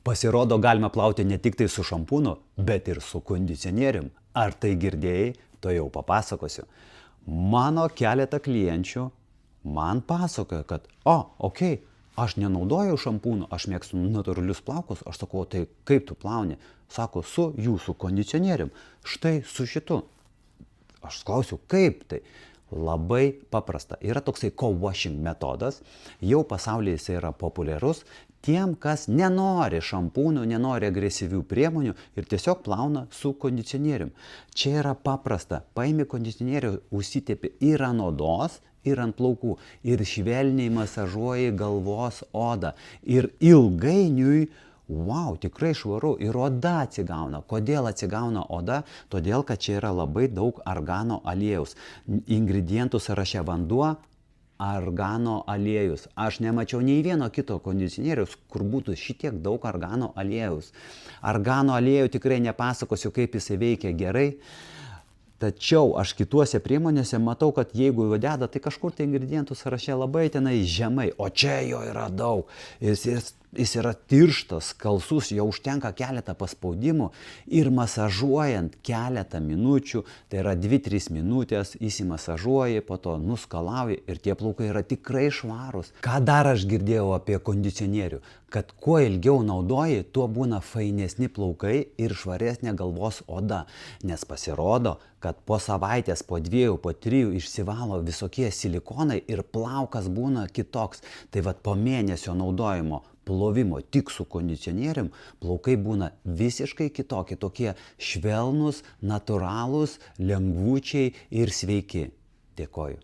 Pasirodo, galima plauti ne tik tai su šampūnu, bet ir su kondicionierium. Ar tai girdėjai? To jau papasakosiu. Mano keletą klienčių man pasakoja, kad, okei, aš nenaudoju šampūno, aš mėgstu natūralius plaukus. Aš sakau, tai kaip tu plauni? Sako, su jūsų kondicionierium. Štai su šitu. Aš klausiu, kaip tai? Labai paprasta. Yra toksai co-washing metodas. Jau pasaulyje jis yra populiarus tiem, kas nenori šampūnų, nenori agresyvių priemonių ir tiesiog plauna su kondicionierium. Čia yra paprasta. Paimi kondicionierių, užsitepi ir ant odos, ir ant plaukų. Ir švelniai masažuoji galvos odą. Ir ilgainiui tikrai švaru ir oda atsigauna. Kodėl atsigauna oda? Todėl, kad čia yra labai daug argano aliejaus. Ingredientų sąraše vanduo, argano aliejus. Aš nemačiau nei vieno kito kondicionieriaus, kur būtų šitiek daug argano aliejaus. Argano aliejų tikrai nepasakosiu, kaip jisai veikia gerai. Tačiau aš kituose priemonėse matau, kad jeigu jo deda, tai kažkur tai ingredientų sąraše labai tenai žemai, o čia jo yra daug. Jis yra tirštas, skalsus, jo užtenka keletą paspaudimų ir masažuojant keletą minučių, tai yra 2-3 minutės, įsimasažuoji, po to nuskalauji ir tie plaukai yra tikrai švarūs. Ką dar aš girdėjau apie kondicionierių? Kad kuo ilgiau naudoji, tuo būna fainesni plaukai ir švaresnė galvos oda. Nes pasirodo, kad po savaitės, po 2, po 3 išsivalo visokie silikonai ir plaukas būna kitoks. Tai vat po mėnesio naudojimo plovimo tik su kondicionierium, plaukai būna visiškai kitokie, tokie švelnūs, natūralūs, lengvučiai ir sveiki. Dėkoju.